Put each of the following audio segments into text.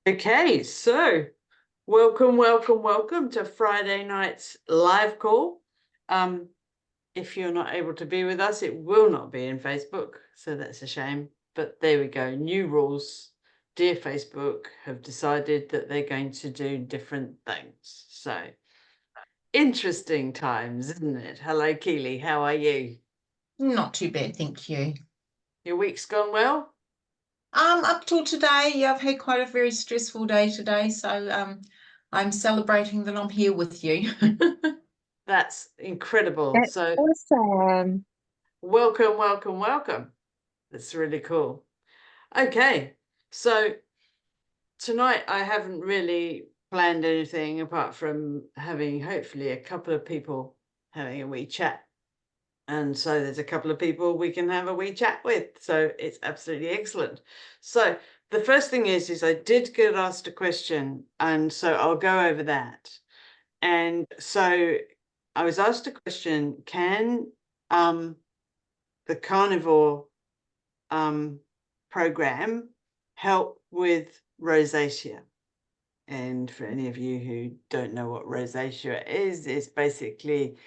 Okay, so welcome to Friday night's live call. Um, if you're not able to be with us, it will not be in Facebook, so that's a shame. But there we go. New rules. Dear Facebook have decided that they're going to do different things. So interesting times, isn't it? Hello, Keely. How are you? Not too bad, thank you. Your week's gone well? Up till today, yeah, I've had quite a very stressful day today, so I'm celebrating that I'm here with you. That's incredible. That's So awesome. welcome. That's really cool. Okay, so tonight I haven't really planned anything apart from having hopefully a couple of people having a wee chat. And so there's a couple of people we can have a wee chat with. So it's absolutely excellent. So the first thing is I did get asked a question, and so I'll go over that. And so I was asked a question, can the carnivore program help with rosacea? And for any of you who don't know what rosacea is, it's basically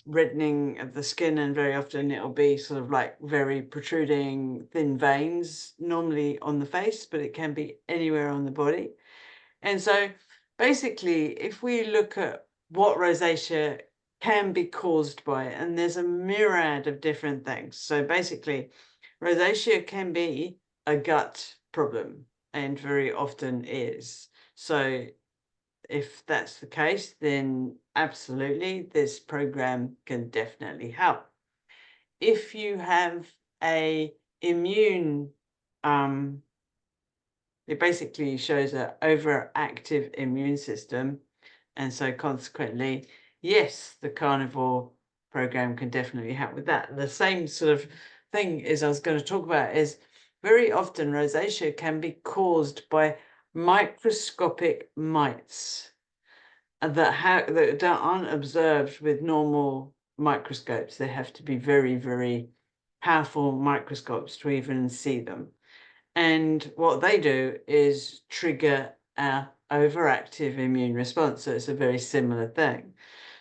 reddening of the skin, and very often it'll be sort of like very protruding thin veins, normally on the face, but it can be anywhere on the body. And so basically, if we look at what rosacea can be caused by, and there's a myriad of different things. So basically, rosacea can be a gut problem, and very often is. So if that's the case, then absolutely, this program can definitely help. If you have a immune, it basically shows an overactive immune system, and so consequently, yes, the carnivore program can definitely help with that. The same sort of thing as I was going to talk about is very often rosacea can be caused by microscopic mites that aren't observed with normal microscopes. They have to be very, very powerful microscopes to even see them. And what they do is trigger our overactive immune response. So it's a very similar thing.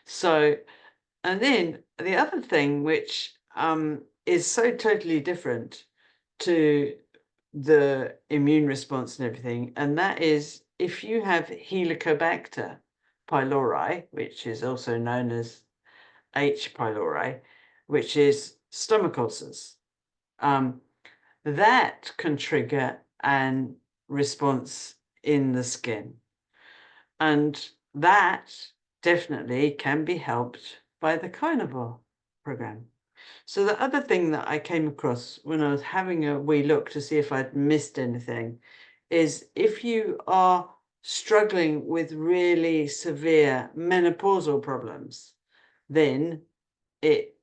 So, and then the other thing, which is so totally different to the immune response and everything, and that is if you have Helicobacter pylori, which is also known as H. pylori, which is stomach ulcers. That can trigger an response in the skin. And that definitely can be helped by the carnivore program. So the other thing that I came across when I was having a wee look to see if I'd missed anything is if you are struggling with really severe menopausal problems, then it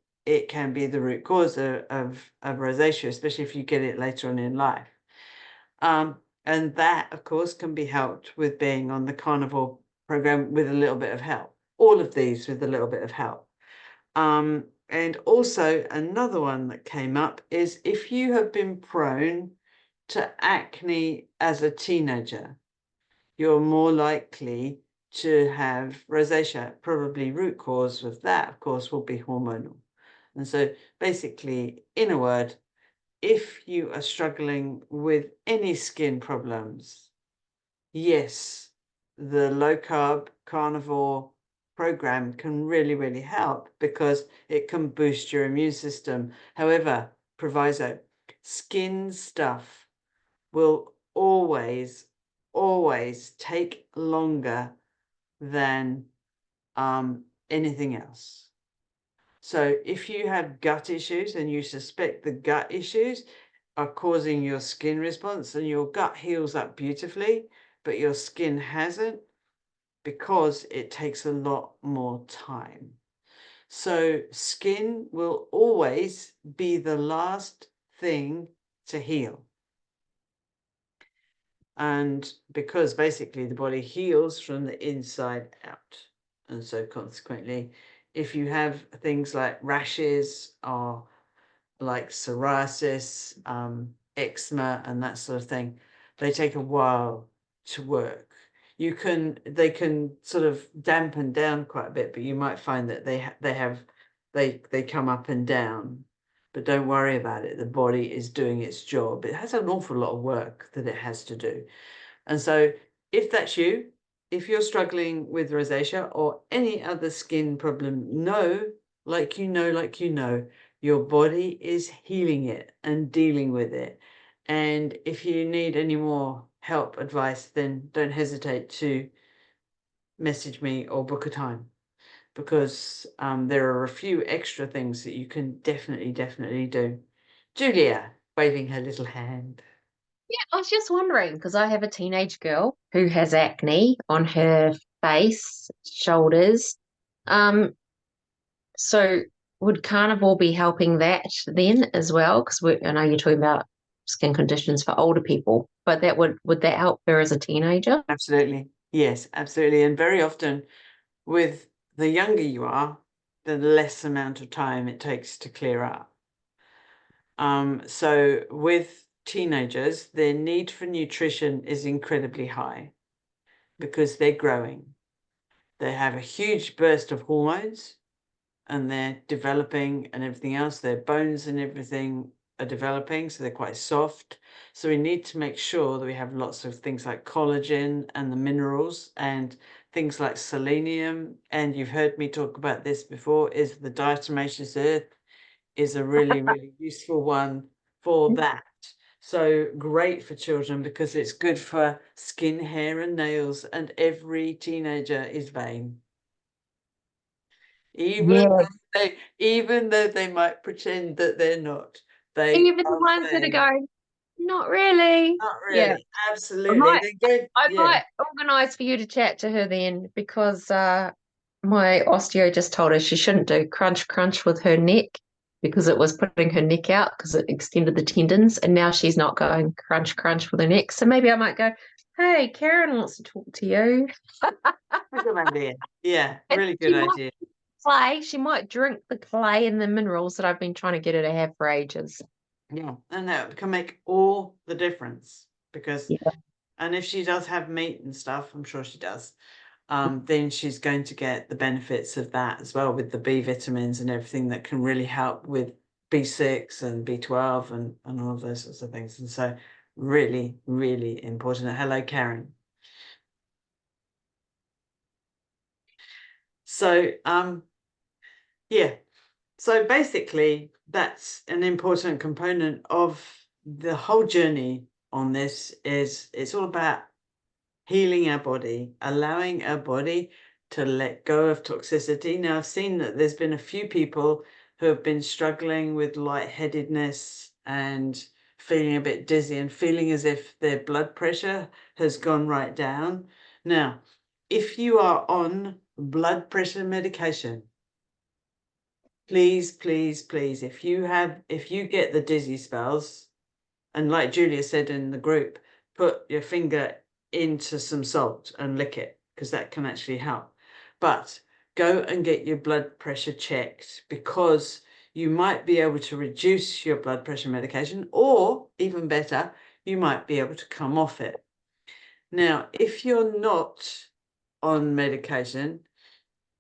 can be the root cause of rosacea, especially if you get it later on in life. And that, of course, can be helped with being on the carnivore program with a little bit of help. All of these with a little bit of help. And also another one that came up is if you have been prone to acne as a teenager, you're more likely to have rosacea. Probably root cause of that, of course, will be hormonal. And so basically, in a word, if you are struggling with any skin problems, yes, the low carb carnivore program can really, really help because it can boost your immune system. However, proviso, skin stuff will always take longer than anything else. So if you have gut issues and you suspect the gut issues are causing your skin response, and your gut heals up beautifully, but your skin hasn't, because it takes a lot more time. So skin will always be the last thing to heal. And because basically the body heals from the inside out. And so consequently, if you have things like rashes or like psoriasis, eczema, and that sort of thing, they take a while to work. They can sort of dampen down quite a bit, but you might find that they come up and down. But don't worry about it. The body is doing its job. It has an awful lot of work that it has to do. And so if that's you, if you're struggling with rosacea or any other skin problem, like you know, your body is healing it and dealing with it. And if you need any more help, advice, then don't hesitate to message me or book a time, because there are a few extra things that you can definitely do. Julia, waving her little hand. Yeah, I was just wondering because I have a teenage girl who has acne on her face, shoulders. Um, so would Carnivore be helping that then as well? Because I know you're talking about skin conditions for older people, but would that help her as a teenager? Absolutely. Yes, absolutely. And very often with the younger you are, the less amount of time it takes to clear up. So with teenagers, their need for nutrition is incredibly high because they're growing. They have a huge burst of hormones and they're developing and everything else. Their bones and everything are developing, so they're quite soft. So we need to make sure that we have lots of things like collagen and the minerals and things like selenium. And you've heard me talk about this before, is the diatomaceous earth is a really useful one for that. So great for children because it's good for skin, hair and nails, and every teenager is vain. Yeah, Even though they might pretend that they're not, they even the are ones that are vain. going, not really. Not Yeah, really, I absolutely. might They go, I yeah. might organise for you to chat to her then because my osteo just told her she shouldn't do crunch crunch with her neck because it was putting her neck out because it extended the tendons, and now she's not going crunch crunch with her neck. So maybe I might go, hey, Karen wants to talk to you. Good idea. Yeah, And really good she might idea. play, she might drink the clay and the minerals that I've been trying to get her to have for ages. Yeah, and that can make all the difference because, Yeah. and if she does have meat and stuff, I'm sure she does, then she's going to get the benefits of that as well with the B vitamins and everything that can really help with B6 and B12 and all of those sorts of things. And so really important. Hello, Karen. So, yeah. So basically, that's an important component of the whole journey on this is it's all about healing our body, allowing our body to let go of toxicity. Now, I've seen that there's been a few people who have been struggling with lightheadedness and feeling a bit dizzy and feeling as if their blood pressure has gone right down. Now, if you are on blood pressure medication, please, if you get the dizzy spells, and like Julia said in the group, put your finger into some salt and lick it, because that can actually help. But go and get your blood pressure checked, because you might be able to reduce your blood pressure medication, or even better, you might be able to come off it. Now, if you're not on medication,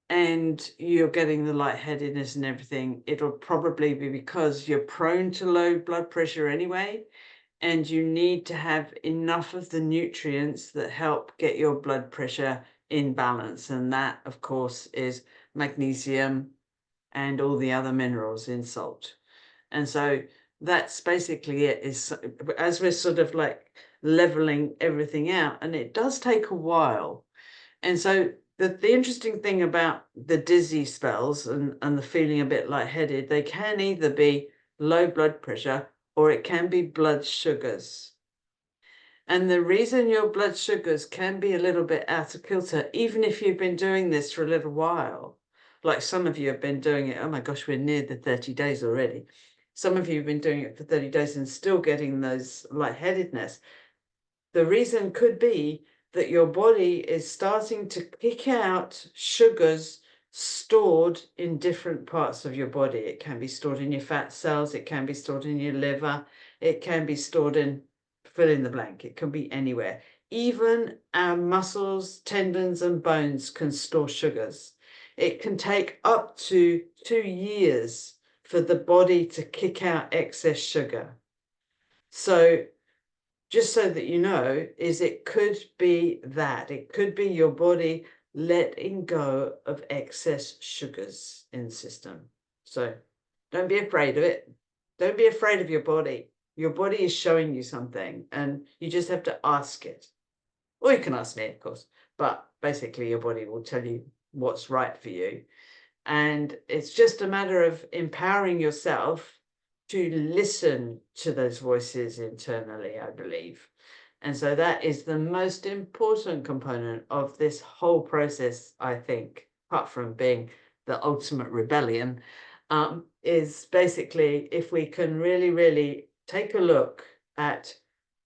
and you're getting the lightheadedness and everything, it'll probably be because you're prone to low blood pressure anyway, and you need to have enough of the nutrients that help get your blood pressure in balance. And that, of course, is magnesium and all the other minerals in salt. And so that's basically it, is as we're sort of like leveling everything out, and it does take a while. And so the interesting thing about the dizzy spells and the feeling a bit lightheaded, they can either be low blood pressure or it can be blood sugars. And the reason your blood sugars can be a little bit out of kilter, even if you've been doing this for a little while, like some of you have been doing it, oh my gosh, we're near the 30 days already. Some of you have been doing it for 30 days and still getting those lightheadedness. The reason could be that your body is starting to kick out sugars stored in different parts of your body. It can be stored in your fat cells, it can be stored in your liver, it can be stored in fill in the blank. It can be anywhere. Even our muscles, tendons, and bones can store sugars. It can take up to 2 years for the body to kick out excess sugar. So just so that you know, it could be that. It could be your body letting go of excess sugars in the system. So don't be afraid of it. Don't be afraid of your body. Your body is showing you something and you just have to ask it. Or you can ask me, of course, but basically your body will tell you what's right for you. And it's just a matter of empowering yourself to listen to those voices internally, I believe. And so that is the most important component of this whole process, I think, apart from being the ultimate rebellion, is basically if we can really, really take a look at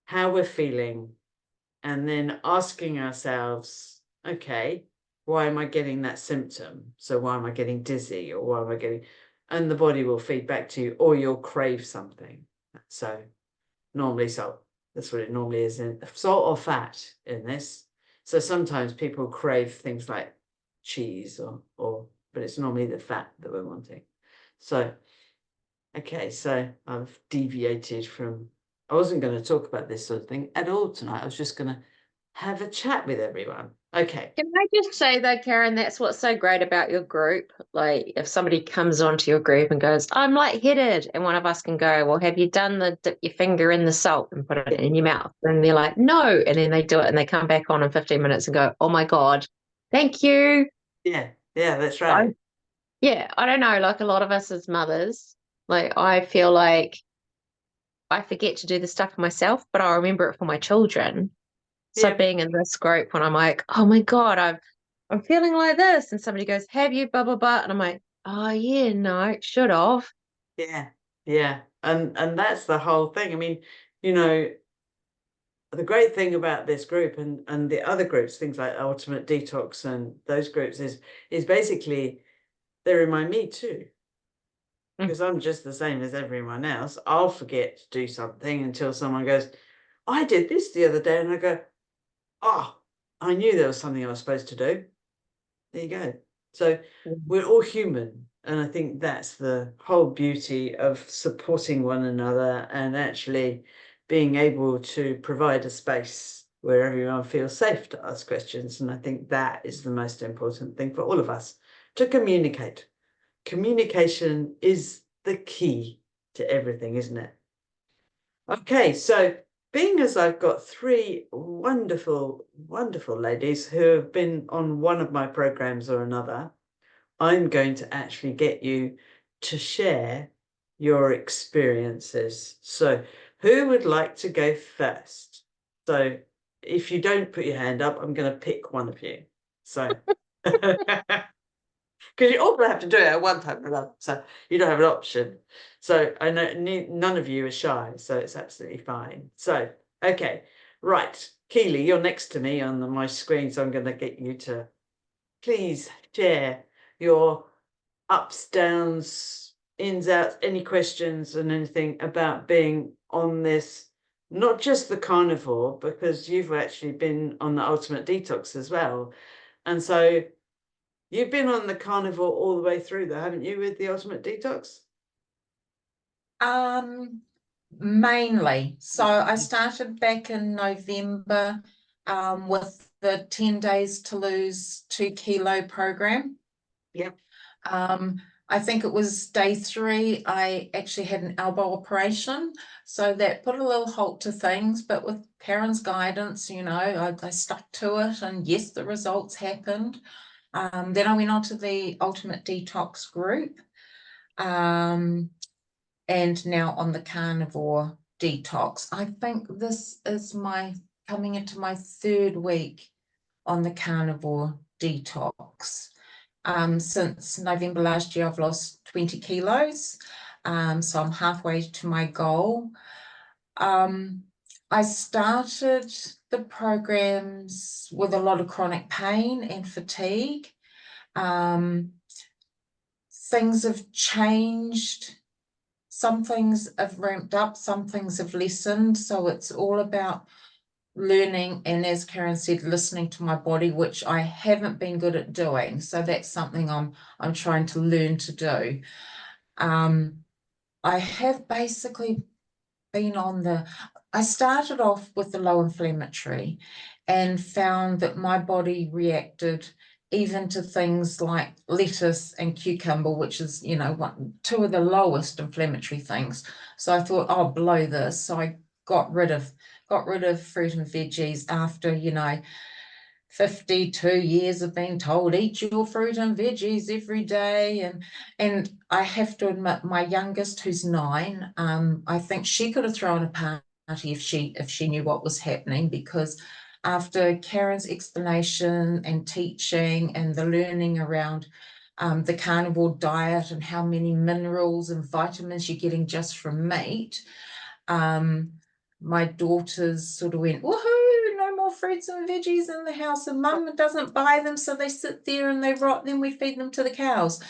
how we're feeling and then asking ourselves, okay, why am I getting that symptom? So why am I getting dizzy, or why am I getting, and the body will feed back to you, or you'll crave something. So normally salt, that's what it normally is, in salt or fat in this. So sometimes people crave things like cheese but it's normally the fat that we're wanting. So okay, so I've deviated from, I wasn't going to talk about this sort of thing at all tonight. I was just going to have a chat with everyone. Okay. Can I just say though, Karen, that's what's so great about your group. Like if somebody comes onto your group and goes, I'm lightheaded, and one of us can go, well, have you done the dip your finger in the salt and put it in your mouth? And they're like, no. And then they do it and they come back on in 15 minutes and go, oh my God, thank you. Yeah, that's right. I don't know, like a lot of us as mothers, like I feel like I forget to do the stuff for myself, but I'll remember it for my children. So being in this group when I'm like, oh my God, I'm feeling like this, and somebody goes, have you blah blah blah, and I'm like, oh yeah, no, should have. Yeah. And that's the whole thing. I mean, you know, the great thing about this group and the other groups, things like Ultimate Detox and those groups, is basically they remind me too. Because I'm just the same as everyone else. I'll forget to do something until someone goes, I did this the other day, and I go, oh, I knew there was something I was supposed to do. There you go. So we're all human. And I think that's the whole beauty of supporting one another and actually being able to provide a space where everyone feels safe to ask questions. And I think that is the most important thing for all of us, to communicate. Communication is the key to everything, isn't it? Okay, so being as I've got 3 wonderful, wonderful ladies who have been on one of my programs or another, I'm going to actually get you to share your experiences. So who would like to go first? So if you don't put your hand up, I'm going to pick one of you. So because you all have to do it at one time or another, so you don't have an option. So I know none of you are shy, so it's absolutely fine. So, okay, right. Keely, you're next to me on my screen, so I'm going to get you to please share your ups, downs, ins, outs, any questions and anything about being on this, not just the carnivore, because you've actually been on the Ultimate Detox as well. And so you've been on the carnivore all the way through though, haven't you, with the Ultimate Detox? Mainly. So I started back in November with the 10 days to lose 2 kilo program. Yep. I think it was day 3, I actually had an elbow operation. So that put a little halt to things, but with Karen's guidance, you know, I stuck to it, and yes, the results happened. Then I went on to the Ultimate Detox group, and now on the Carnivore Detox. I think this is coming into my 3rd week on the Carnivore Detox. Since November last year, I've lost 20 kilos. So I'm halfway to my goal. I started the programs with a lot of chronic pain and fatigue. Things have changed some things have ramped up, some things have lessened. So it's all about learning, and as Karen said, listening to my body, which I haven't been good at doing. So that's something I'm trying to learn to do. I have basically been I started off with the low inflammatory and found that my body reacted even to things like lettuce and cucumber, which is, two of the lowest inflammatory things. So I thought, I'll blow this. So I got rid of fruit and veggies after, 52 years of being told, eat your fruit and veggies every day. And I have to admit, my youngest, who's 9, I think she could have thrown a party if she knew what was happening, because after Karen's explanation and teaching and the learning around the carnivore diet and how many minerals and vitamins you're getting just from meat, my daughters sort of went, woohoo, no more fruits and veggies in the house, and mum doesn't buy them, so they sit there and they rot, then we feed them to the cows.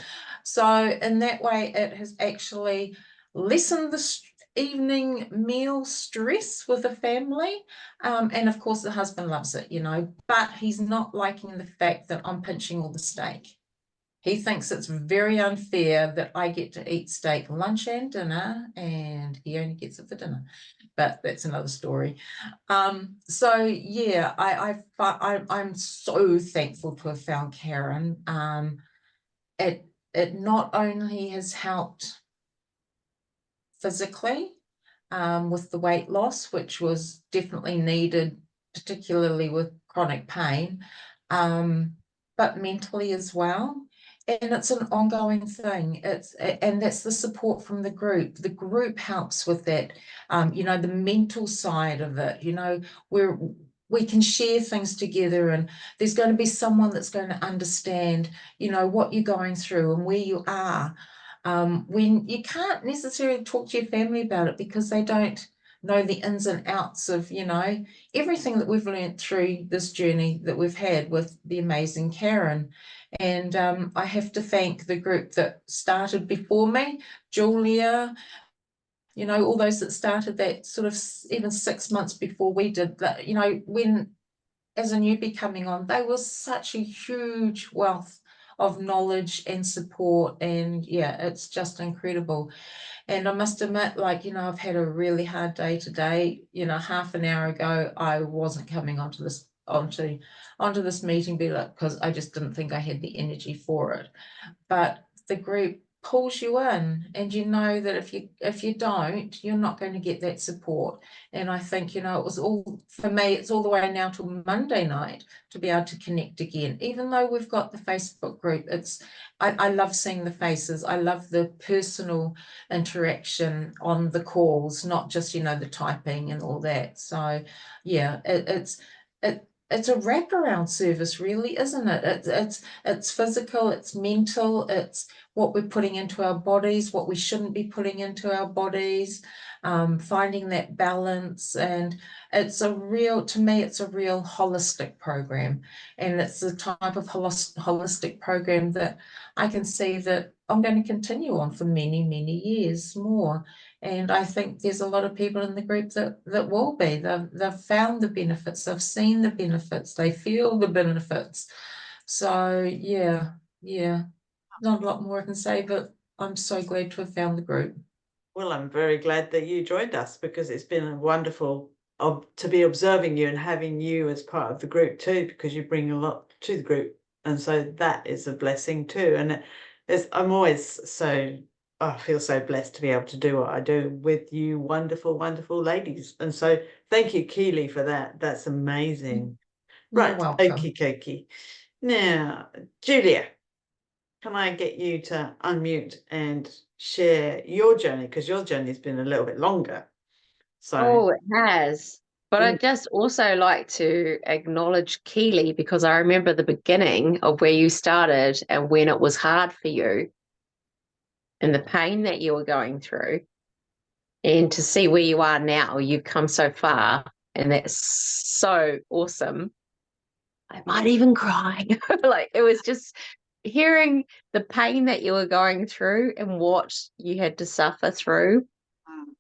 So in that way, it has actually lessened the evening meal stress with the family. And of course the husband loves it, but he's not liking the fact that I'm pinching all the steak. He thinks it's very unfair that I get to eat steak lunch and dinner, and he only gets it for dinner. But that's another story. So yeah, I'm so thankful to have found Karen. It not only has helped physically, with the weight loss, which was definitely needed, particularly with chronic pain, but mentally as well. And it's an ongoing thing. And that's the support from the group. The group helps with that. The mental side of it, where we can share things together, and there's going to be someone that's going to understand, what you're going through and where you are. When you can't necessarily talk to your family about it because they don't know the ins and outs of, everything that we've learned through this journey that we've had with the amazing Karen. And I have to thank the group that started before me, Julia, all those that started that sort of even 6 months before we did that, when as a newbie coming on, they were such a huge wealth of knowledge and support. And yeah, it's just incredible. And I must admit, I've had a really hard day today. Half an hour ago, I wasn't coming onto this meeting because I just didn't think I had the energy for it. But the group pulls you in, and you know that if you don't, you're not going to get that support. And I think, it was all, for me, it's all the way now till Monday night to be able to connect again. Even though we've got the Facebook group, I love seeing the faces. I love the personal interaction on the calls, not just, the typing and all that. So yeah, it's a wraparound service, really, isn't it? It's physical, it's mental, it's what we're putting into our bodies, what we shouldn't be putting into our bodies, finding that balance. And to me, it's a real holistic program. And it's the type of holistic program that I can see that I'm going to continue on for many, many years more. And I think there's a lot of people in the group that will be. They've found the benefits, they've seen the benefits, they feel the benefits. So yeah, not a lot more I can say, but I'm so glad to have found the group. Well, I'm very glad that you joined us, because it's been wonderful to be observing you and having you as part of the group too, because you bring a lot to the group. And so that is a blessing too. And I'm always I feel so blessed to be able to do what I do with you wonderful, wonderful ladies. And so thank you, Keely, for that. That's amazing. You're Right, welcome. okie dokie. Now, Julia, can I get you to unmute and share your journey? Because your journey has been a little bit longer. So, Oh, it has. But I'd just also like to acknowledge Keely, because I remember the beginning of where you started and when it was hard for you and the pain that you were going through. And to see where you are now, you've come so far, and that's so awesome. I might even cry. Like, it was just, hearing the pain that you were going through and what you had to suffer through,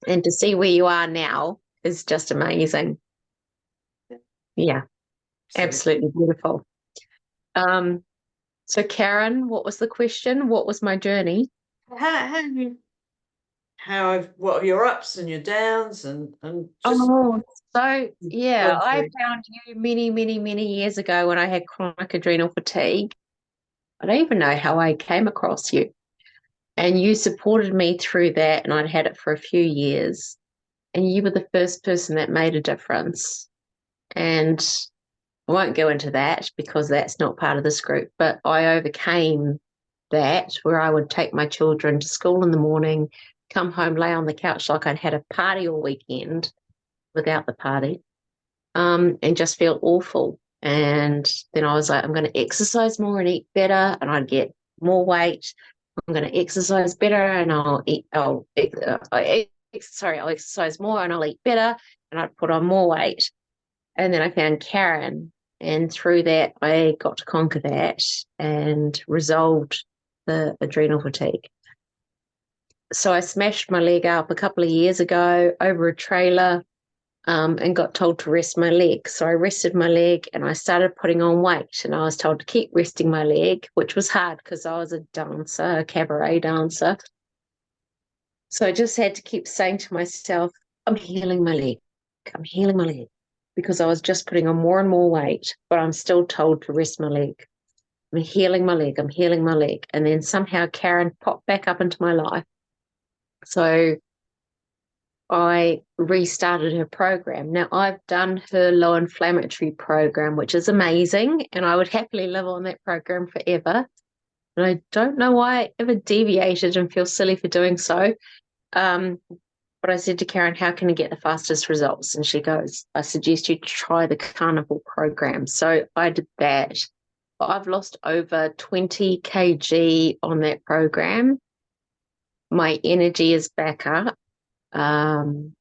and to see where you are now is just amazing. Yeah, absolutely beautiful. So Karen, what was the question? What was my journey? What are your ups and your downs and just So yeah, going I through. found you many, many, many years ago when I had chronic adrenal fatigue. I don't even know how I came across you. And you supported me through that, and I'd had it for a few years. And you were the first person that made a difference. And I won't go into that because that's not part of this group, but I overcame that where I would take my children to school in the morning, come home, lay on the couch like I'd had a party all weekend without the party, and just feel awful. And then I was like, I'm going to exercise more and eat better, and I'd get more weight. I'm going to exercise better, and I'll exercise more and I'll eat better, and I'd put on more weight. And then I found Karen, and through that, I got to conquer that and resolved the adrenal fatigue. So I smashed my leg up a couple of years ago over a trailer, and got told to rest my leg. So I rested my leg and I started putting on weight, and I was told to keep resting my leg, which was hard because I was a dancer, a cabaret dancer. So I just had to keep saying to myself, I'm healing my leg. I'm healing my leg, because I was just putting on more and more weight, but I'm still told to rest my leg. I'm healing my leg. I'm healing my leg. And then somehow Karen popped back up into my life. So I restarted her program. Now, I've done her low inflammatory program, which is amazing, and I would happily live on that program forever. And I don't know why I ever deviated and feel silly for doing so. But I said to Karen, how can I get the fastest results? And she goes, I suggest you try the Carnivore program. So I did that. I've lost over 20 kg on that program. My energy is back up. And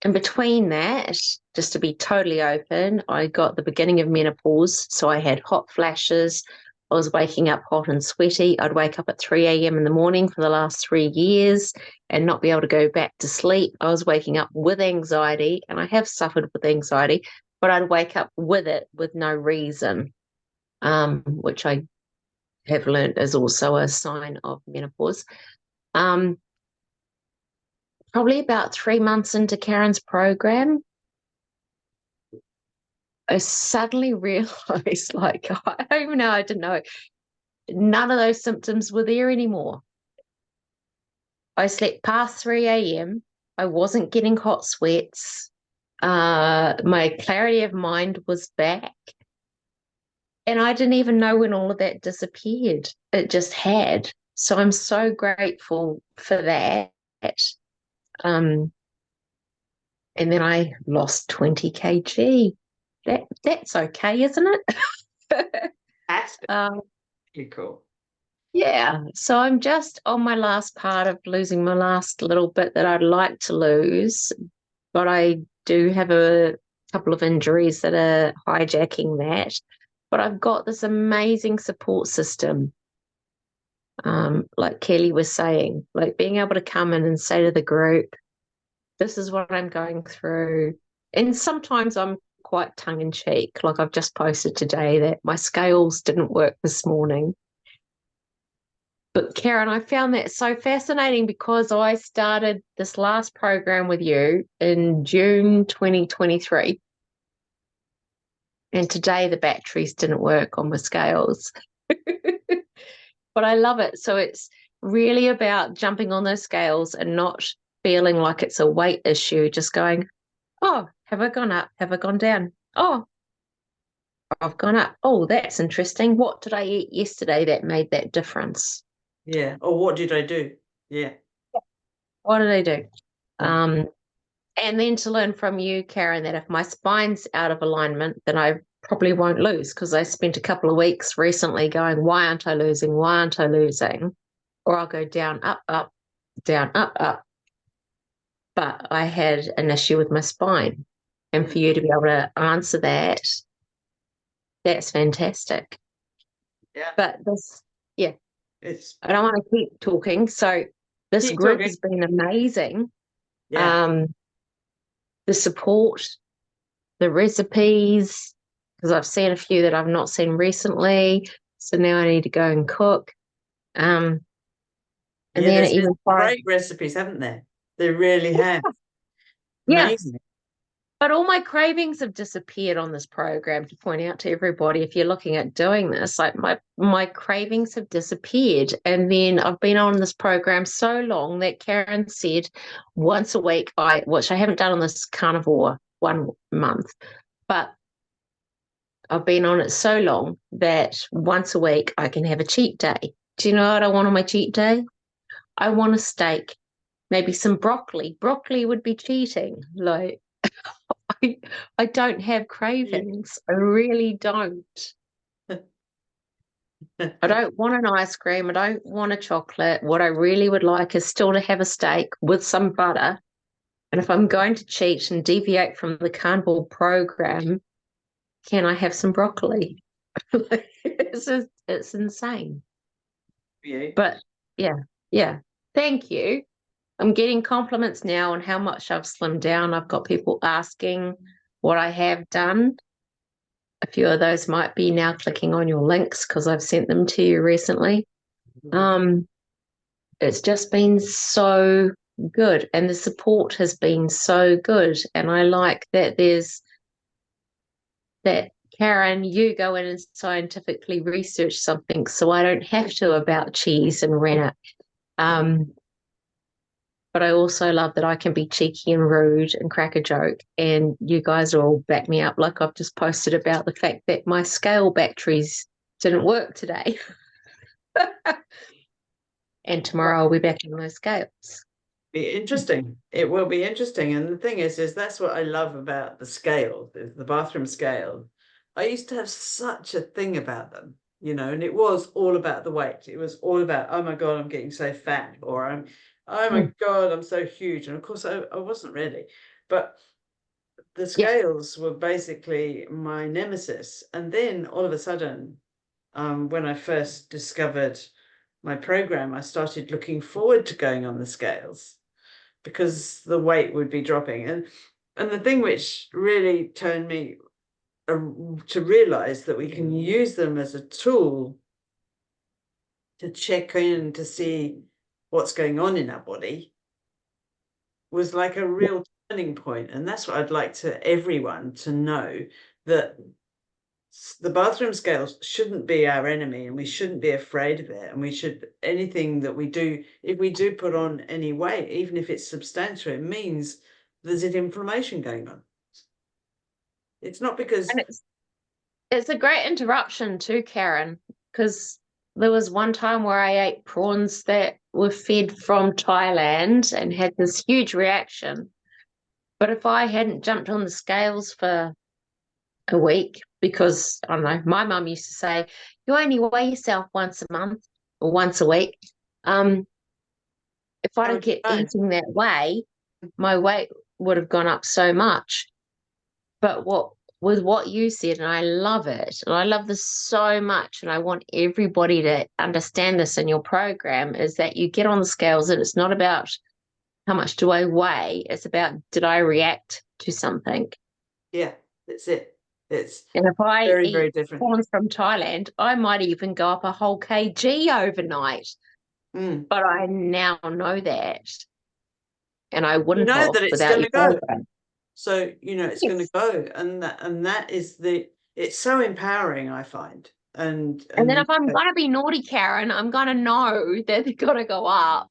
between that, just to be totally open, I got the beginning of menopause. So I had hot flashes. I was waking up hot and sweaty. I'd wake up at 3 a.m. in the morning for the last 3 years and not be able to go back to sleep. I was waking up with anxiety, and I have suffered with anxiety, but I'd wake up with it with no reason, which I have learned is also a sign of menopause. Probably about 3 months into Karen's program, I suddenly realized, like, I don't even know, I didn't know, none of those symptoms were there anymore. I slept past 3 a.m. I wasn't getting hot sweats. My clarity of mind was back. And I didn't even know when all of that disappeared. It just had. So I'm so grateful for that. And then I lost 20 kg. That's okay, isn't it? That's um, pretty cool. yeah. So I'm just on my last part of losing my last little bit that I'd like to lose, but I do have a couple of injuries that are hijacking that. But I've got this amazing support system. Like Kelly was saying, like being able to come in and say to the group, this is what I'm going through. And sometimes I'm quite tongue in cheek. Like I've just posted today that my scales didn't work this morning. But Karen, I found that so fascinating because I started this last program with you in June 2023. And today the batteries didn't work on my scales. But I love it. So it's really about jumping on those scales and not feeling like it's a weight issue, just going, oh, have I gone up? Have I gone down? Oh, I've gone up. Oh, that's interesting. What did I eat yesterday that made that difference? Yeah. Or what did I do? Yeah. What did I do? And then to learn from you, Karen, that if my spine's out of alignment, then I probably won't lose, because I spent a couple of weeks recently going, why aren't I losing? Why aren't I losing? Or I'll go down, up, down, up. But I had an issue with my spine. And for you to be able to answer that, that's fantastic. Yeah. But this, yeah, It's I don't want to keep talking. So this keep group talking. has been amazing. Yeah. The support, the recipes, because I've seen a few that I've not seen recently. So now I need to go and cook. And Yeah, then there's been even great recipes, haven't there? They really have. yeah, Amazing. but all my cravings have disappeared on this program, to point out to everybody, if you're looking at doing this, like my cravings have disappeared. And then I've been on this program so long that Karen said once a week, which I haven't done on this carnivore 1 month, but I've been on it so long that once a week I can have a cheat day. Do you know what I want on my cheat day? I want a steak, maybe some broccoli. Broccoli would be cheating. Like, I don't have cravings. I really don't. I don't want an ice cream. I don't want a chocolate. What I really would like is still to have a steak with some butter. And if I'm going to cheat and deviate from the carnivore program, can I have some broccoli? It's insane. Yeah. But yeah. Thank you. I'm getting compliments now on how much I've slimmed down. I've got people asking what I have done. A few of those might be now clicking on your links because I've sent them to you recently. It's just been so good, and the support has been so good. And I like that there's that, Karen, you go in and scientifically research something, so I don't have to about cheese and rennet. But I also love that I can be cheeky and rude and crack a joke, and you guys all back me up. Like I've just posted about the fact that my scale batteries didn't work today. And tomorrow I'll be back on those scales. Be interesting. It will be interesting. And the thing is that's what I love about the scale, the bathroom scale. I used to have such a thing about them, and it was all about the weight. It was all about, oh my God, I'm getting so fat, or oh my God, I'm so huge. And of course I wasn't really, but the scales were basically my nemesis. And then all of a sudden, when I first discovered my program, I started looking forward to going on the scales because the weight would be dropping. And the thing which really turned me to realize that we can use them as a tool to check in to see what's going on in our body was like a real turning point. And that's what I'd like to everyone to know, that the bathroom scales shouldn't be our enemy, and we shouldn't be afraid of it. And we should, anything that we do, if we do put on any weight, even if it's substantial, it means there's an inflammation going on. It's not because... And it's a great interruption too, Karen, because there was one time where I ate prawns that were fed from Thailand and had this huge reaction. But if I hadn't jumped on the scales for a week, because I don't know, my mum used to say, you only weigh yourself once a month or once a week. If I'd have kept eating that way, my weight would have gone up so much. But what you said, and I love it, and I love this so much, and I want everybody to understand this in your program, is that you get on the scales and it's not about how much do I weigh, it's about, did I react to something? Yeah, that's it. It's and if I very, eat very different. corn from Thailand, I might even go up a whole kg overnight. But I now know that, and I wouldn't have that it's without going your to go. program. So it's going to go, and that is it's so empowering, I find. And then if I'm going to be naughty, Karen, I'm going to know that they're going to go up.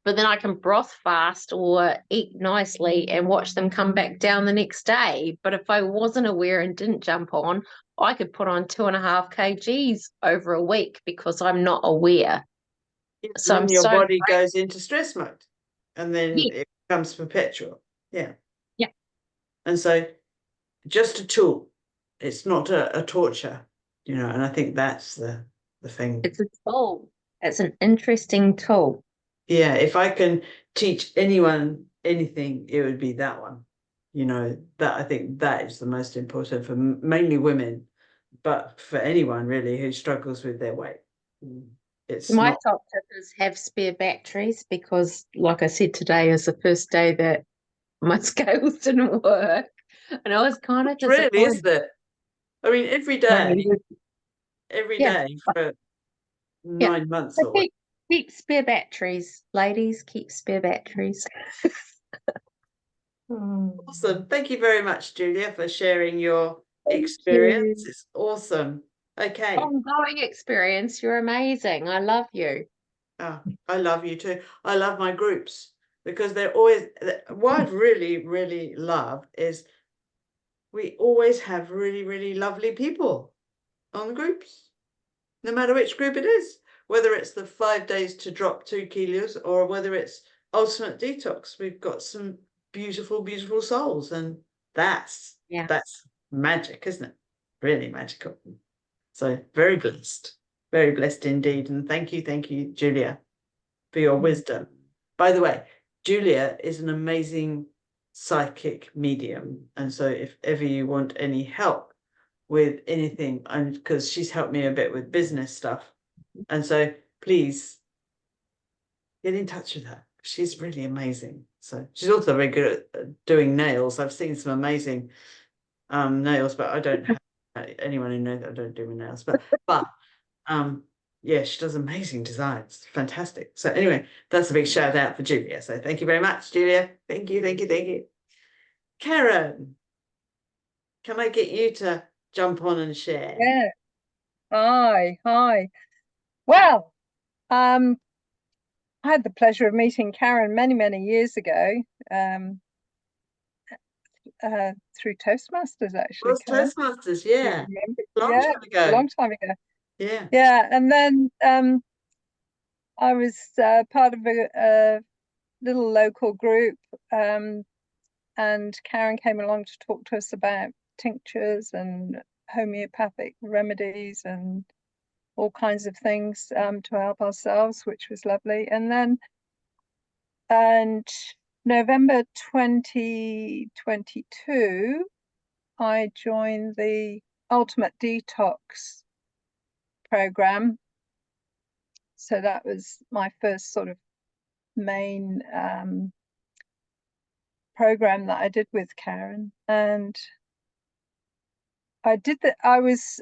But then I can broth fast or eat nicely and watch them come back down the next day. But if I wasn't aware and didn't jump on, I could put on 2.5 kgs over a week because I'm not aware. So your body goes into stress mode, and then it becomes perpetual. Yeah. And so just a tool. It's not a torture, and I think that's the thing. It's a tool. It's an interesting tool. Yeah, if I can teach anyone anything, it would be that one. That I think that is the most important for mainly women, but for anyone really who struggles with their weight, it's My not top tip is have spare batteries because, like I said, today is the first day that my scales didn't work. And I was kind of really, is disappointed. it? I mean, every Yeah, day for yeah. 9 months So or keep spare batteries, ladies. Keep spare batteries. awesome. Thank you very much, Julia, for sharing your Thank experience. you. It's awesome. Okay. Ongoing experience. You're amazing. I love you. Oh, I love you too. I love my groups because they're always, what I'd really, really love is we always have really, really lovely people on the groups, no matter which group it is, whether it's the 5 days to drop 2 kilos or whether it's ultimate detox. We've got some beautiful, beautiful souls, and that's Yeah. magic, isn't it? Really magical. So very blessed indeed. And thank you, Julia, for your wisdom. By the way, Julia is an amazing psychic medium. And so if ever you want any help with anything, and because she's helped me a bit with business stuff, and so please get in touch with her. She's really amazing. So she's also very good at doing nails. I've seen some amazing nails, but I don't have anyone who knows that I don't do my nails. But yeah, she does amazing designs. Fantastic. So anyway, that's a big shout out for Julia. So thank you very much, Julia. Thank you. Karen, can I get you to jump on and share? Yeah. Hi. Well, I had the pleasure of meeting Karen many years ago, through Toastmasters, actually, Well, Karen. Toastmasters, Do you yeah. remember? Long Yeah, time a ago. long time ago. Yeah. Yeah, and then I was part of a little local group, and Karen came along to talk to us about tinctures and homeopathic remedies and all kinds of things to help ourselves, which was lovely. And November 2022, I joined the Ultimate Detox program. So that was my first sort of main program that I did with Karen. And I was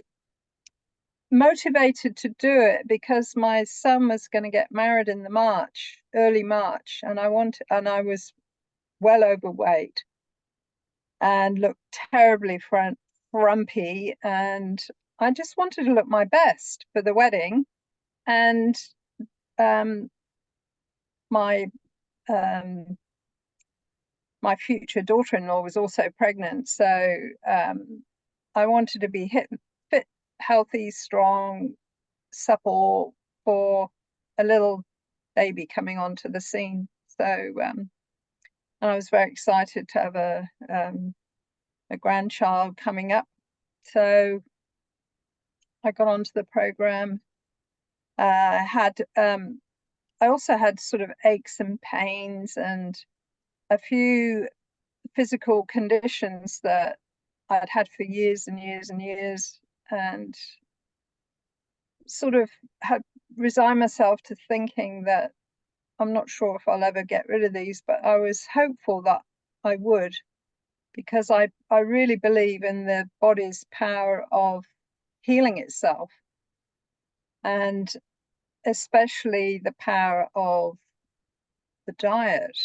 motivated to do it because my son was going to get married in early March, and I was well overweight and looked terribly frumpy, and I just wanted to look my best for the wedding. And my my future daughter-in-law was also pregnant, so I wanted to be fit, healthy, strong, supple for a little baby coming onto the scene. So and I was very excited to have a grandchild coming up. So I got onto the program. I also had sort of aches and pains and a few physical conditions that I'd had for years and years, and sort of had resigned myself to thinking that I'm not sure if I'll ever get rid of these, but I was hopeful that I would, because I really believe in the body's power of healing itself, and especially the power of the diet,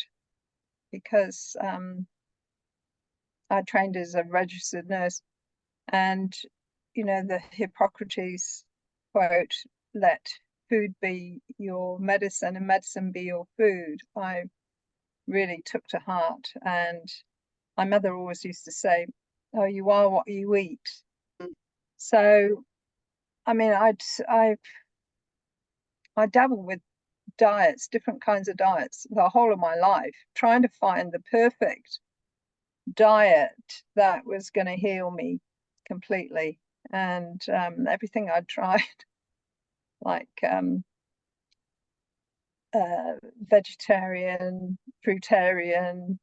because I trained as a registered nurse, and the Hippocrates quote, "Let food be your medicine and medicine be your food," I really took to heart. And my mother always used to say, "Oh, you are what you eat." So I mean, I dabbled with diets, different kinds of diets, the whole of my life, trying to find the perfect diet that was going to heal me completely. And everything I tried, like vegetarian, fruitarian,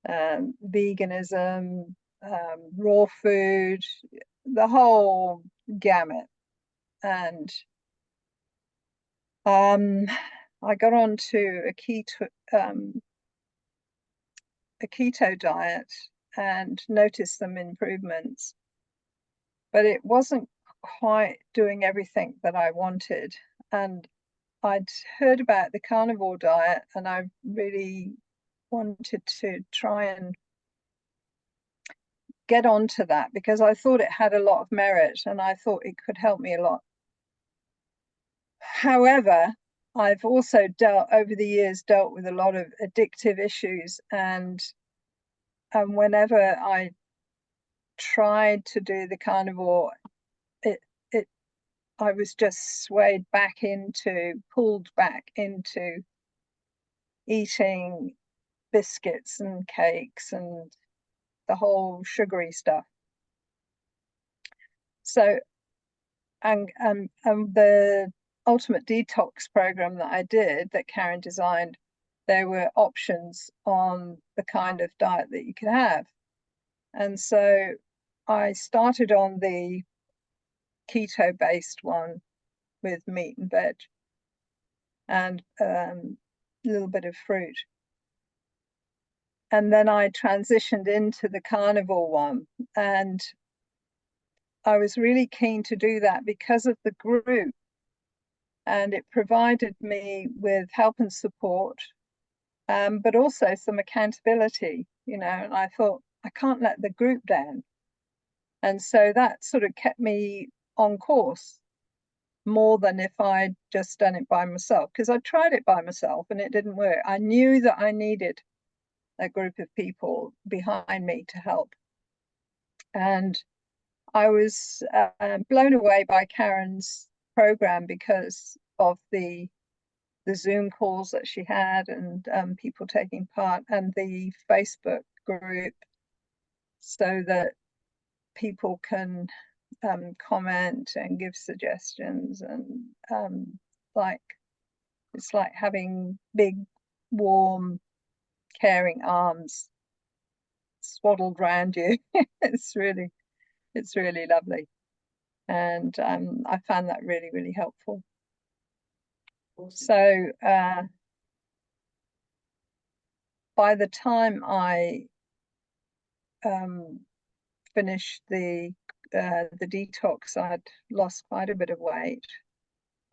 veganism, raw food, the whole gamut. And I got onto a keto diet and noticed some improvements, but it wasn't quite doing everything that I wanted. And I'd heard about the carnivore diet, and I really wanted to try and get onto that because I thought it had a lot of merit and I thought it could help me a lot. However, I've also over the years dealt with a lot of addictive issues, and whenever I tried to do the carnivore, I was just pulled back into eating biscuits and cakes and the whole sugary stuff. So, and the ultimate detox program that I did, that Karen designed, there were options on the kind of diet that you could have. And so I started on the keto-based one with meat and veg and a little bit of fruit. And then I transitioned into the carnivore one, and I was really keen to do that because of the group, and it provided me with help and support, but also some accountability, and I thought, I can't let the group down. And so that sort of kept me on course more than if I'd just done it by myself, because I tried it by myself and it didn't work. I knew that I needed a group of people behind me to help. And I was blown away by Karen's program because of the Zoom calls that she had, and people taking part, and the Facebook group, so that people can comment and give suggestions, and it's like having big, warm, caring arms swaddled around you. It's really lovely, and I found that really, really helpful. So by the time I finished the detox, I'd lost quite a bit of weight,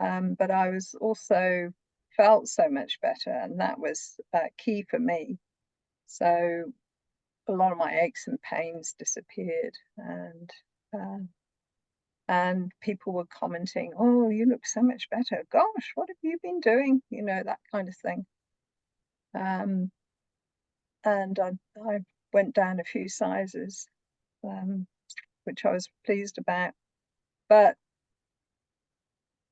but I was also felt so much better, and that was key for me. So a lot of my aches and pains disappeared, and people were commenting, "Oh, you look so much better. Gosh, what have you been doing?" That kind of thing. And I went down a few sizes, which I was pleased about. But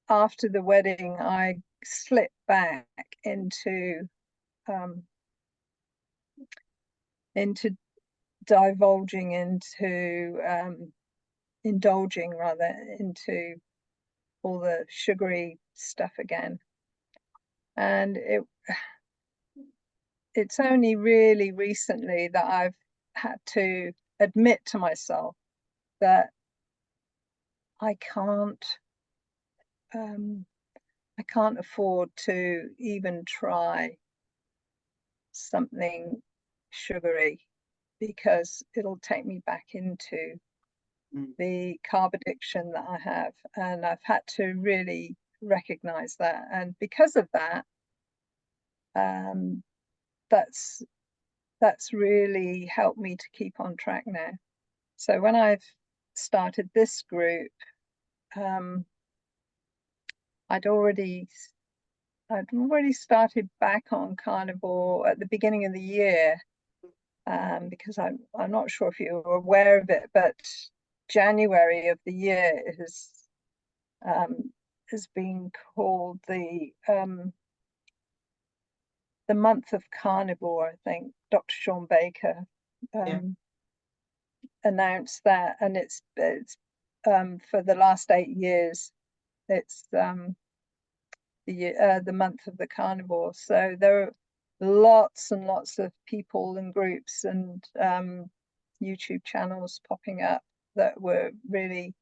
after the wedding, I slipped back into indulging into all the sugary stuff again. And it's only really recently that I've had to admit to myself that I can't afford to even try something sugary, because it'll take me back into the carb addiction that I have, and I've had to really recognize that. And because of that, that's really helped me to keep on track now. So when I've started this group, I'd already started back on carnivore at the beginning of the year, because I'm not sure if you're aware of it, but January of the year has been called the month of carnivore. I think Dr. Sean Baker announced that, and it's for the last 8 years, it's the month of the carnivore. So there are lots and lots of people and groups and YouTube channels popping up that were really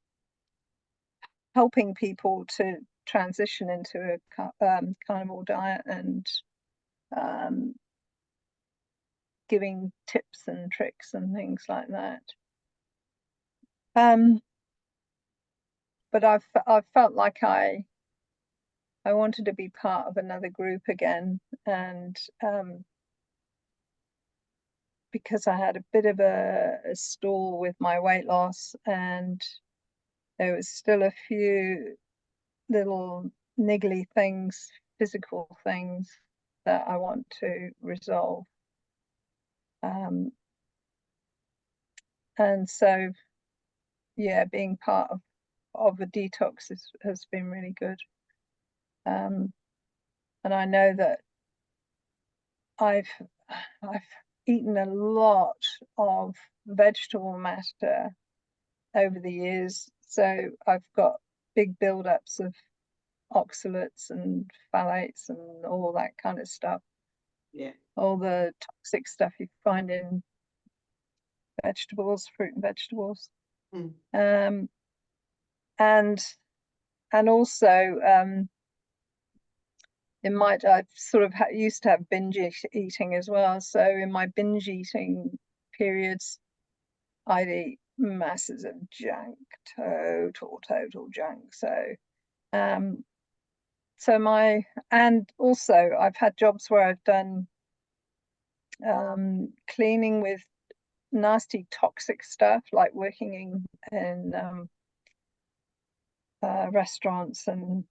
helping people to transition into a carnivore diet, and giving tips and tricks and things like that. But I felt like I wanted to be part of another group again, and because I had a bit of a stall with my weight loss, and there was still a few little niggly things, physical things that I want to resolve. And so, yeah, being part of a detox has been really good. And I know that I've eaten a lot of vegetable matter over the years, so I've got big buildups of oxalates and phthalates and all that kind of stuff. Yeah. All the toxic stuff you find in vegetables, fruit and vegetables. And also I've sort of used to have binge eating as well. So in my binge eating periods, I'd eat masses of junk, total junk. So and also I've had jobs where I've done cleaning with nasty toxic stuff, like working in restaurants and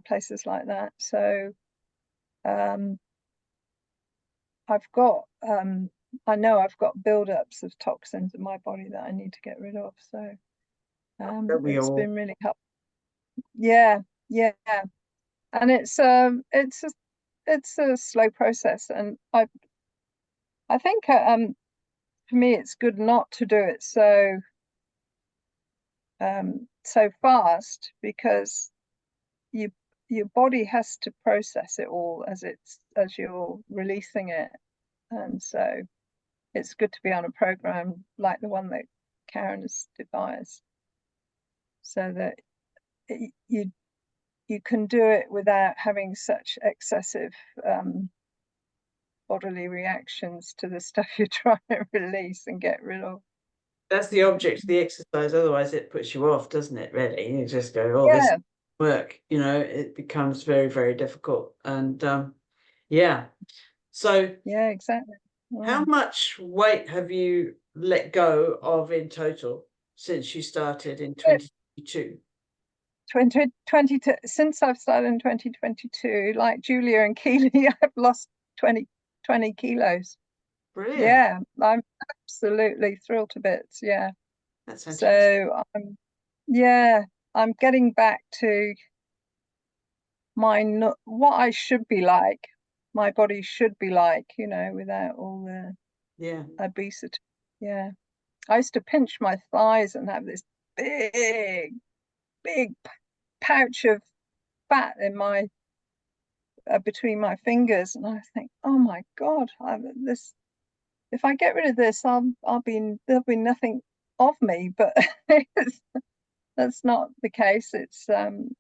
places like that. So I know I've got buildups of toxins in my body that I need to get rid of. So it's been really helpful. Yeah. And it's a slow process, and I think for me it's good not to do it so fast, because your body has to process it all as you're releasing it. And so it's good to be on a program like the one that Karen has devised, so that you can do it without having such excessive bodily reactions to the stuff you're trying to release and get rid of. That's the object of the exercise. Otherwise it puts you off, doesn't it, really? You just go, oh, this work, it becomes very, very difficult. And yeah. So yeah, exactly. How much weight have you let go of in total since you started in 2022? 2022, since I've started in 2022, like Julia and Keely, I've lost 20 kilos. Brilliant. Yeah, I'm absolutely thrilled to bits. Yeah. That's fantastic. So I'm getting back to what I should be like, my body should be like, without all the obesity. Yeah. I used to pinch my thighs and have this big pouch of fat in my between my fingers, and I think, oh my God, if I get rid of this, there'll be nothing of me. But that's not the case. It's and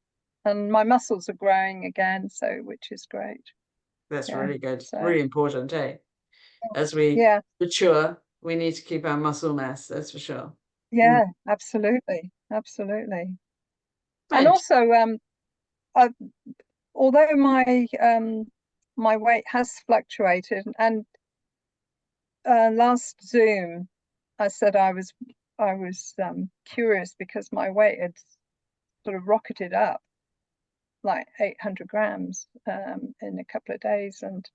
my muscles are growing again, which is great. That's really good. Really important, eh? As we mature, we need to keep our muscle mass, that's for sure. Yeah, absolutely. And also, although my weight has fluctuated, and last Zoom I said I was curious because my weight had sort of rocketed up like 800 grams in a couple of days, and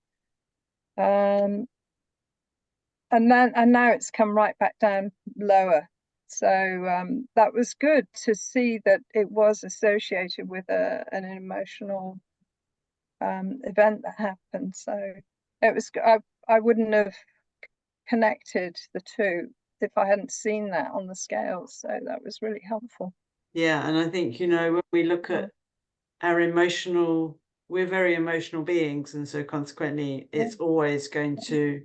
now it's come right back down lower. So that was good to see that it was associated with an emotional event that happened. So it was, I wouldn't have connected the two if I hadn't seen that on the scales. So that was really helpful. Yeah, and I think, when we look at our we're very emotional beings, and so consequently it's always going to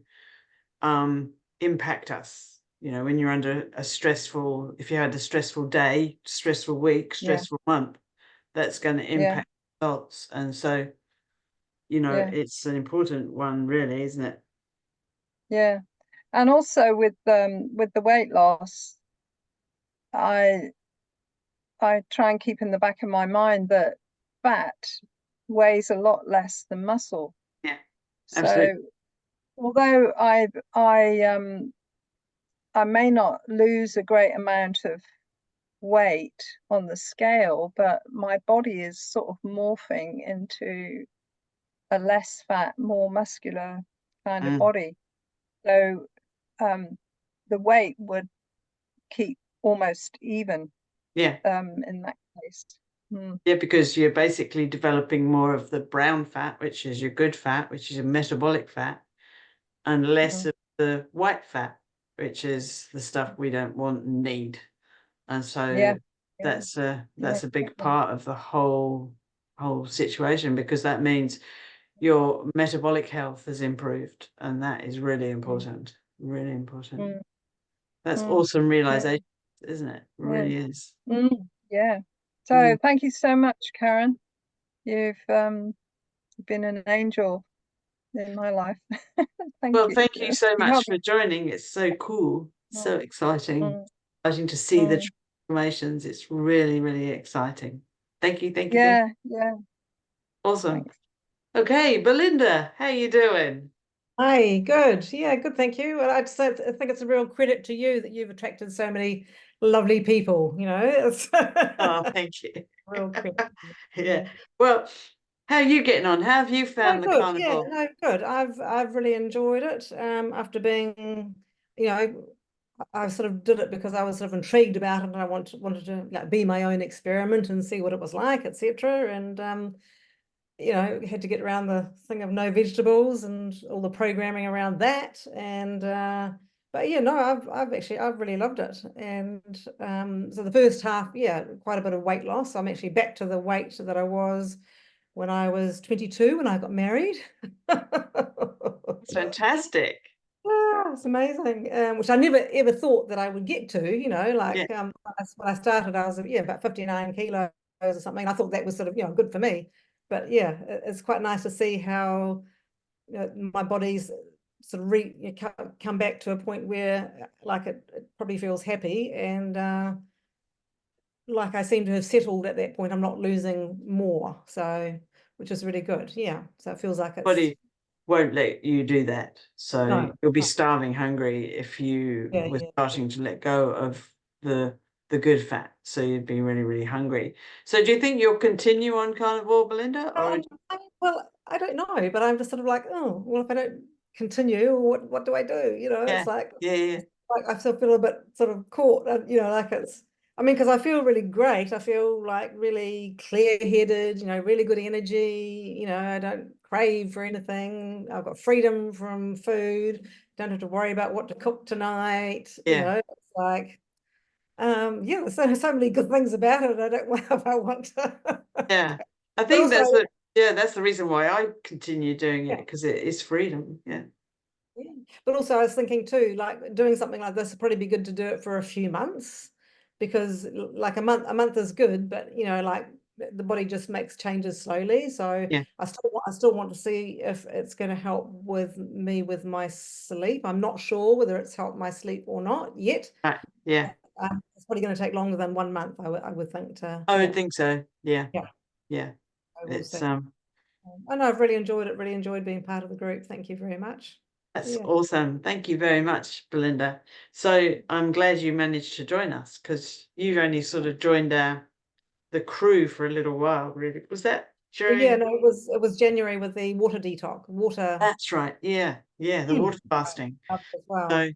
impact us, you know, when you're under a stressful, if you had a stressful day, stressful week, stressful month, that's going to impact results. And so, you know, it's an important one, really, isn't it? Yeah. And also with the weight loss, I try and keep in the back of my mind that fat weighs a lot less than muscle. Yeah, so absolutely. Although I may not lose a great amount of weight on the scale, but my body is sort of morphing into a less fat, more muscular kind of body. So the weight would keep almost even. Yeah. In that case. Yeah, because you're basically developing more of the brown fat, which is your good fat, which is your metabolic fat, and less of the white fat, which is the stuff we don't want and need. And so that's a big part of the whole situation, because that means your metabolic health has improved, and that is really important. Really important. That's awesome realization, isn't it? It really is. Yeah. So thank you so much, Karen. You've been an angel in my life. Thank you so much for joining. It's so cool, so exciting. Exciting to see the transformations. It's really, really exciting. Thank you, thank you, thank you. Yeah. Awesome. Thanks. Okay, Belinda, how you doing? Hi, good. Yeah, good, thank you. Well, I think it's a real credit to you that you've attracted so many lovely people, you know. Oh, thank you. Real credit. Yeah. Well, how are you getting on? How have you found the good. carnivore? Yeah, no, good. I've really enjoyed it. After being, you know, I sort of did it because I was sort of intrigued about it, and I wanted to like be my own experiment and see what it was like, etc. And you know, had to get around the thing of no vegetables and all the programming around that. And but yeah, no, I've really loved it. And so the first half, yeah, quite a bit of weight loss. I'm actually back to the weight that I was when I was 22 when I got married. It's fantastic. Yeah, it's amazing. Which I never ever thought that I would get to, you know, like when I started, I was about 59 kilos or something. I thought that was sort of, you know, good for me. But yeah, it's quite nice to see how, you know, my body's sort of come back to a point where like it probably feels happy, and like I seem to have settled at that point. I'm not losing more, so which is really good. Yeah, so it feels like it's Body won't let you do that. So you'll be no. starving hungry if you were Yeah. starting to let go of the good fat. So you'd be really, really hungry. So do you think you'll continue on carnivore, Belinda? Or Well, I don't know, but I'm just sort of like, oh, well, if I don't continue, what do I do? You know, it's like I still feel a bit sort of caught, you know, like it's, I mean, because I feel really great. I feel like really clear-headed, you know, really good energy. You know, I don't crave for anything. I've got freedom from food. Don't have to worry about what to cook tonight. You know, it's like, yeah, there's so many good things about it. I don't know if I want to. Yeah, I think that's the reason why I continue doing it, because it is freedom. Yeah. But also I was thinking too, like doing something like this would probably be good to do it for a few months, because like a month is good, but you know, like the body just makes changes slowly. So I still want to see if it's going to help with my sleep. I'm not sure whether it's helped my sleep or not yet. It's probably going to take longer than 1 month, I would think. I would think so. Yeah. It's I know I've really enjoyed it. Really enjoyed being part of the group. Thank you very much. That's awesome. Thank you very much, Belinda. So I'm glad you managed to join us, because you've only sort of joined the crew for a little while, really. Was that during? Yeah, no, it was January with the water detox. That's right. Yeah, the water fasting. As well. So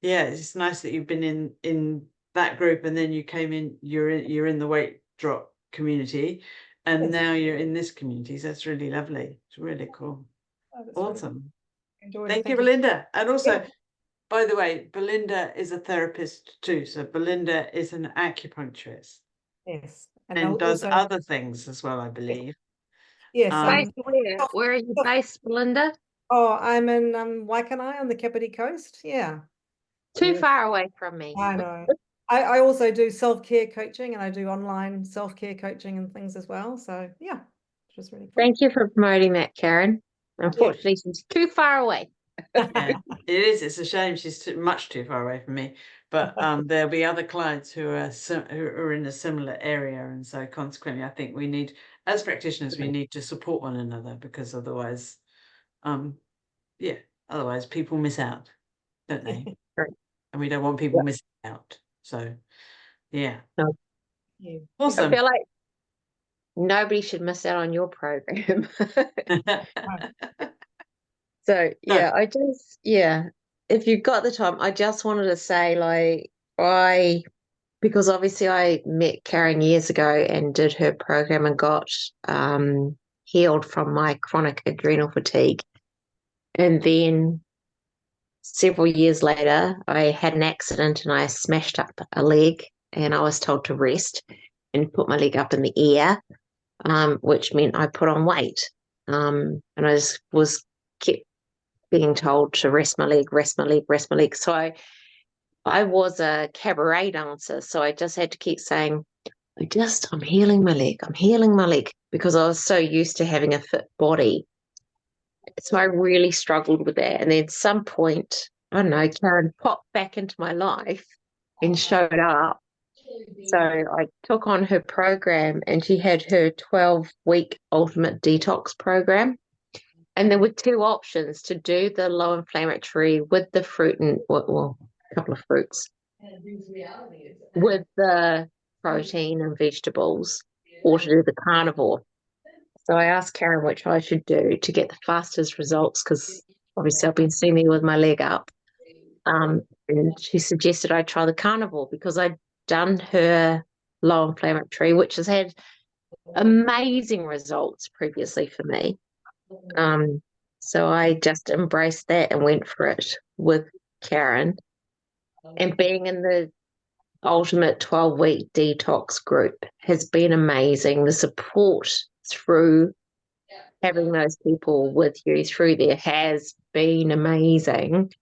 yeah, it's nice that you've been in that group, and then you came in. You're in the weight drop community, and now you're in this community. So that's really lovely. It's really cool. Awesome. Thank you, Belinda. And also, by the way, Belinda is a therapist too. So Belinda is an acupuncturist. Yes. And does other things as well, I believe. Yes. Where are you based, Belinda? Oh, I'm in Waikanae on the Kapiti Coast. Yeah. Too Yeah. far away from me. I know. I also do self-care coaching, and I do online self-care coaching and things as well. So yeah, which is really cool. Thank you for promoting that, Karen. Unfortunately, she's too far away. Yeah, it is. It's a shame she's much too far away from me. But there'll be other clients who are in a similar area, and so consequently, I think we need, as practitioners, we need to support one another, because otherwise, yeah, otherwise people miss out, don't they? Right. And we don't want people missing out. So, yeah, No. Yeah. I awesome. feel like nobody should miss out on your program. So yeah, if you've got the time, I just wanted to say, like, because obviously I met Karen years ago and did her program and got healed from my chronic adrenal fatigue. And then several years later, I had an accident and I smashed up a leg, and I was told to rest and put my leg up in the air, which meant I put on weight. And I just kept being told to rest my leg, rest my leg, rest my leg. So I was a cabaret dancer, so I just had to keep saying, I'm healing my leg, I'm healing my leg, because I was so used to having a fit body. So I really struggled with that. And then at some point, I don't know, Karen popped back into my life and showed up. So I took on her program, and she had her 12-week ultimate detox program. And there were two options: to do the low inflammatory with the fruit and, well, a couple of fruits, with the protein and vegetables, or to do the carnivore. So I asked Karen which I should do to get the fastest results, because obviously I've been sitting there with my leg up. And she suggested I try the carnivore, because I'd done her low inflammatory, which has had amazing results previously for me. So I just embraced that and went for it with Karen. And being in the ultimate 12-week detox group has been amazing. The support through having those people with you through there has been amazing,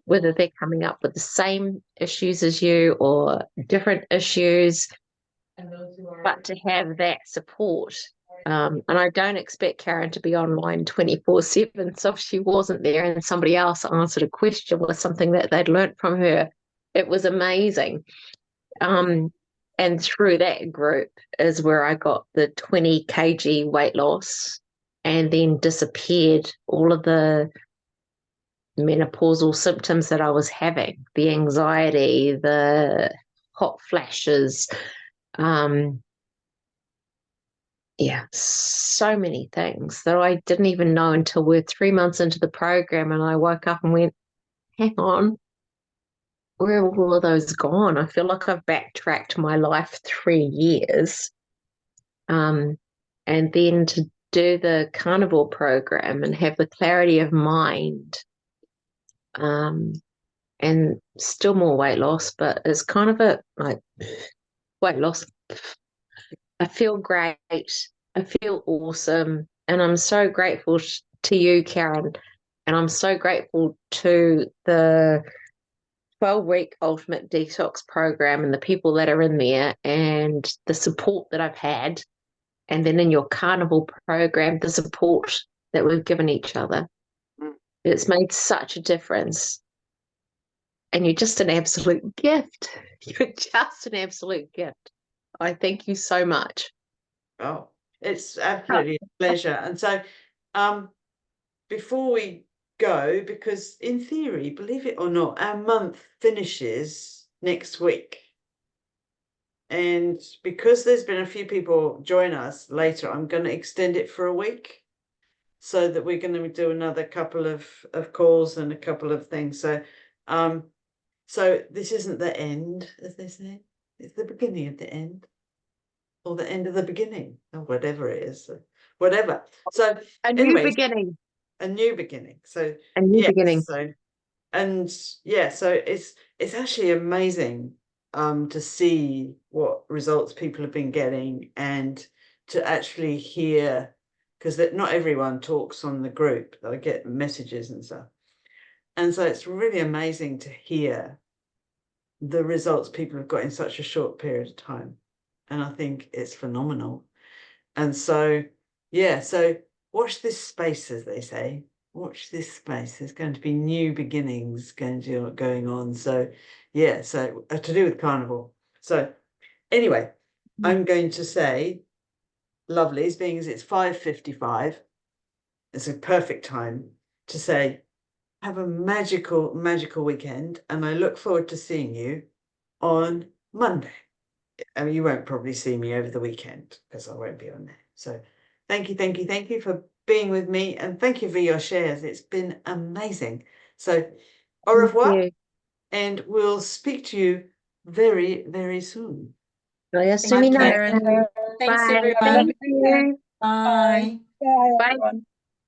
whether they're coming up with the same issues as you or different issues, but to have that support. And I don't expect Karen to be online 24/7. So if she wasn't there and somebody else answered a question with something that they'd learnt from her, it was amazing. And through that group is where I got the 20 kg weight loss, and then disappeared all of the menopausal symptoms that I was having, the anxiety, the hot flashes, so many things that I didn't even know until we're 3 months into the program, and I woke up and went, hang on, where are all of those gone? I feel like I've backtracked my life 3 years. And then to do the carnivore program and have the clarity of mind, and still more weight loss, but it's kind of a like weight loss. I feel great. I feel awesome. And I'm so grateful to you, Karen. And I'm so grateful to the 12-week ultimate detox program and the people that are in there, and the support that I've had. And then in your carnival program, the support that we've given each other. It's made such a difference. And you're just an absolute gift. You're just an absolute gift. I thank you so much. Oh, it's absolutely a pleasure. And so, before we go, because in theory, believe it or not, our month finishes next week. And because there's been a few people join us later, I'm going to extend it for a week, so that we're going to do another couple of calls and a couple of things. So, so this isn't the end, as they say. It's the beginning of the end, or the end of the beginning, or whatever it is, whatever. So A new anyways, beginning. a new beginning. So A new beginning. So, and yeah, so it's actually amazing to see what results people have been getting, and to actually hear, because not everyone talks on the group. I get messages and stuff, and so it's really amazing to hear the results people have got in such a short period of time. And I think it's phenomenal. And so, yeah, so watch this space, as they say. Watch this space. There's going to be new beginnings going on. So, yeah, so to do with carnivore. So, anyway, I'm going to say, lovelies, being as it's 5:55, it's a perfect time to say, have a magical, magical weekend. And I look forward to seeing you on Monday. I mean, you won't probably see me over the weekend because I won't be on there. So thank you for being with me, and thank you for your shares. It's been amazing. So au revoir, you. and we'll speak to you very, very soon. Yes, Thank you, Sumina. Karen. Thanks, Bye. everyone. Thank you. Bye. Bye, Bye. everyone.